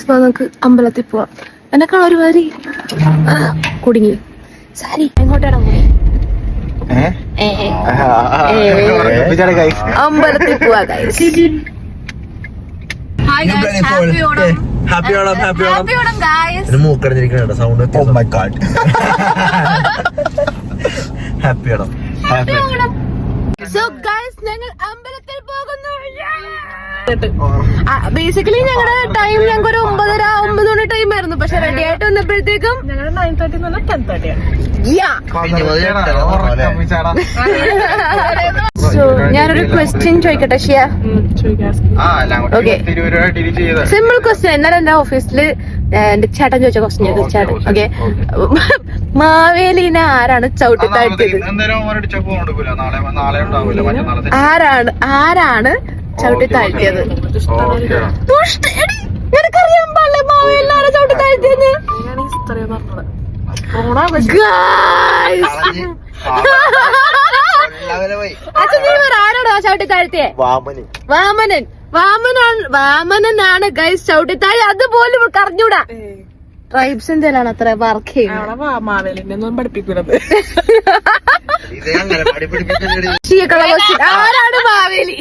നമുക്ക് അമ്പലത്തിൽ പോവാം. എന്നെക്കാൾ ഒരുമാതിരി കുടുങ്ങി. സാരി എങ്ങോട്ടാണ് അമ്പലത്തിൽ പോവാ ഗൈസ്. Happy Onam guys. മൂക്കടഞ്ഞിരിക്കണ sound. Oh my god. Happy Onam. So guys ഞങ്ങൾ അമ്പലത്തിൽ പോകുന്നു. ബേസിക്കലി ഞങ്ങളുടെ ടൈം ഞങ്ങൾക്ക് ഒരു 9:30 മണി ടൈം ആയിരുന്നു. പക്ഷെ റെഡി ആയിട്ട് വന്നപ്പോഴത്തേക്കും ഞങ്ങളുടെ 9:30 ഞാനൊരു ക്വസ്റ്റ്യൻ ചോദിക്കട്ടെ ഷിയ? Okay, simple question. എന്നാലും എന്റെ ഓഫീസില് എന്റെ ചേട്ടൻ ചോദിച്ച ക്വസ്റ്റ്യൻ ചേട്ടൻ. ഓക്കെ, മാവേലിനെ ആരാണ് ചവിട്ടി താഴ്ത്തിയത്? ആരാണ് ചവിട്ടി താഴ്ത്തിയത്? നിനക്കറിയാൻ പാടില്ലേ മാവേലിനാണ് ചവിട്ടി താഴ്ത്തിയത്? ആരാണോ ചവിട്ടി താഴ്ത്തിയെ? വാമനനാണ് ഗൈസ് ചവിട്ടി താഴെ. അതുപോലും കറിഞ്ഞൂടാ. ട്രൈബ്സ് എന്തെല്ലാം അത്ര വർക്ക് ചെയ്യുന്നത്? ആരാണ് മാവേലി?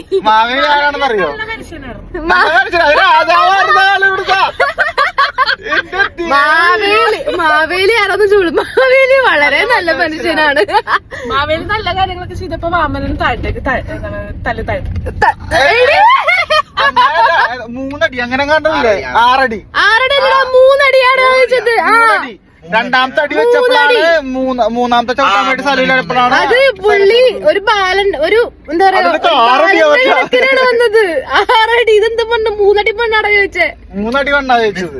മാവേലി ആരാന്ന് ചൂട്. മാവേലി വളരെ നല്ല മനുഷ്യനാണ്. മാവേലി നല്ല കാര്യങ്ങളൊക്കെ ചെയ്തപ്പോ വാമനൻ താഴത്തേക്ക് തല താഴ്ത്തി. 3 അടി അങ്ങനെ കണ്ടില്ലേ? 6 അടി 3 അടിയാണ് ചോദിച്ചത്. രണ്ടാമത്തെ അടി വെച്ചപ്പോഴാണ് മൂന്നാമത്തെ ചവിട്ടാൻ വേണ്ടി സ്ഥലം. അത് പുള്ളി ഒരു ഒരു എന്താ പറയാ വന്നത്. 6 അടി. ഇതെന്താ പറഞ്ഞ 3 അടി മണ്ണാടാ ചോദിച്ചേ? 3 അടി മണ്ണാ ചോദിച്ചത്.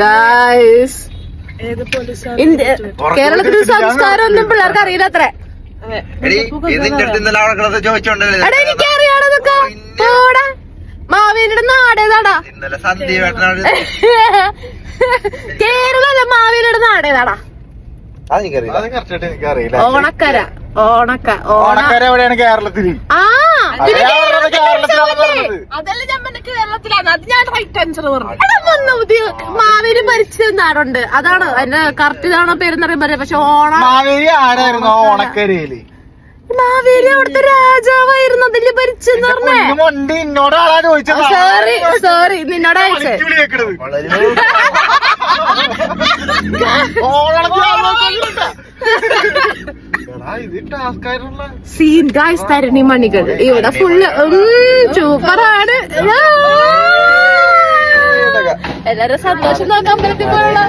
ഗായ്സ്, കേരളത്തിലെ സംസ്കാരം ഒന്നും പിള്ളേർക്ക് അറിയില്ല അത്ര. എനിക്കറിയാണതൊക്കെ. മാവേലിയുടെ നാടേതാടാ? കേരള മാവേലിയുടെ നാടേതാടാ? ഓണക്കര. ഓണക്കര എവിടെയാണ് കേരളത്തില്? അതല്ല ഞാൻ കേരളത്തിലാണ്. അത് ഞാൻ റൈറ്റ് ആൻസർ പറഞ്ഞു. മാവേലി ഭരിച്ച നാടുണ്ട്. അതാണ് അതിന്റെ കറക്റ്റ് ഇതാണ് പേരെന്നറിയാൻ പറ്റില്ല. പക്ഷെ മാവേലി ആരായിരുന്നു ഓണക്കരയില്? മാവേലി അവിടുത്തെ രാജാവായിരുന്നു. അതില് ഭരിച്ചെന്ന് പറഞ്ഞേ. എന്നോടാളാ ചോദിച്ചത്. സോറി നിന്നോട് അയച്ചേ. സീൻ ഗായ്സ്, തരണി മണികൾ ഇവിടെ ഫുള്ള് സൂപ്പറാണ്. എല്ലാരും സന്തോഷം നോക്കാൻ പറ്റുമ്പോഴാണ്.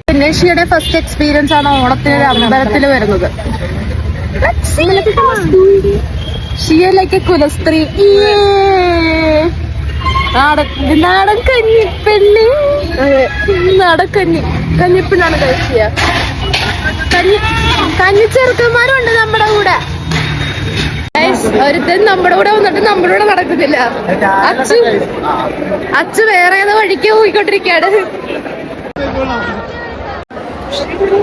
പിന്നെ ഷിയുടെ ഫസ്റ്റ് എക്സ്പീരിയൻസ് ആണ് ഓണത്തിന് ഒരു അമ്പലത്തില് വരുന്നത്. ഷിയയിലേക്ക് കുലസ്ത്രീ. നാടൻ കഞ്ഞിപ്പെണ്ണി. കഞ്ഞിപ്പെണ്ണാണ് കഴിച്ചിയ. കഞ്ഞിച്ചെറുക്കന്മാരുണ്ട് നമ്മുടെ കൂടെ. ഒരുത്തൻ നമ്മുടെ കൂടെ വന്നിട്ട് നമ്മുടെ കൂടെ നടക്കുന്നില്ല. അച്ചു വേറെ ഏതോ വഴിക്ക് പോയിക്കൊണ്ടിരിക്കാണ്.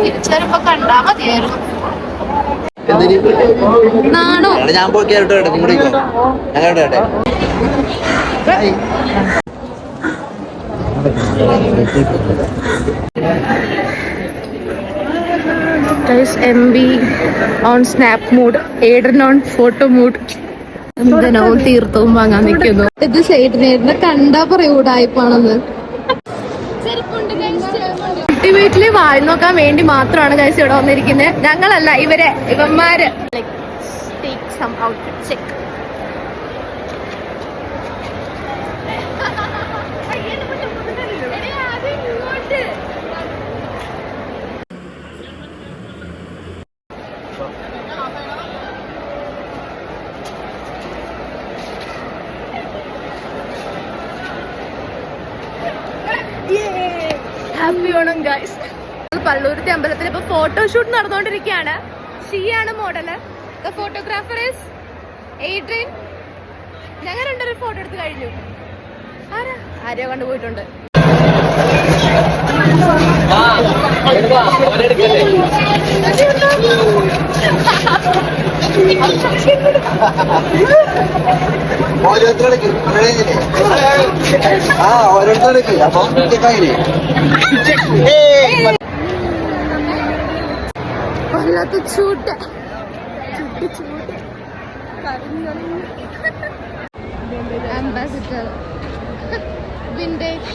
തിരിച്ചറിയുമ്പോ കണ്ടാ മതിയായിരുന്നു. നാണോ? ഞാൻ പോയി MB on snap mood, Aiden on photo mood. എന്തിനോ തീർത്തവും വാങ്ങാൻ നിൽക്കുന്നു. ഇത് സൈഡിനെ കണ്ടാ പറയൂടായ്പാണെന്ന്. അൾട്ടിമേറ്റ്ലി വായി നോക്കാൻ വേണ്ടി മാത്രമാണ് ഗൈസ് ഇവിടെ വന്നിരിക്കുന്നത്. ഞങ്ങളല്ല, ഇവന്മാര്. Happy Onam guys. പള്ളൂരത്തെ അമ്പലത്തിൽ ഇപ്പൊ ഫോട്ടോഷൂട്ട് നടന്നുകൊണ്ടിരിക്കുകയാണ്. ഷിയാണ് model. The photographer is Adrin. ഞങ്ങൾ രണ്ടൊരു ഫോട്ടോ എടുത്ത് കഴിഞ്ഞു. ആരോ കണ്ടുപോയിട്ടുണ്ട്. ഓരോരുത്തരെടുക്ക് ഓരോരുത്തരെടുക്ക് അപ്പൊ കയ്യില് വല്ലാത്ത ചൂട്ട് അംബാസിഡർ വിൻറ്റേജ്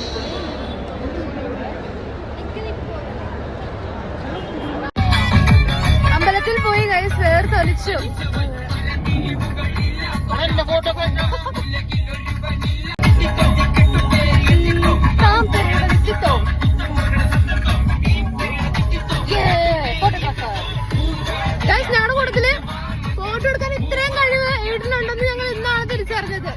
അമ്പലത്തിൽ പോയി ഗൈസ് വേർത്തൊലിച്ചു. ഞങ്ങളുടെ കൂട്ടത്തില് ഫോട്ടോ എടുക്കാൻ ഇത്രയും കഴിവ് വീട്ടിലുണ്ടെന്ന് ഞങ്ങൾ ഇന്നാണ് തിരിച്ചറിഞ്ഞത്.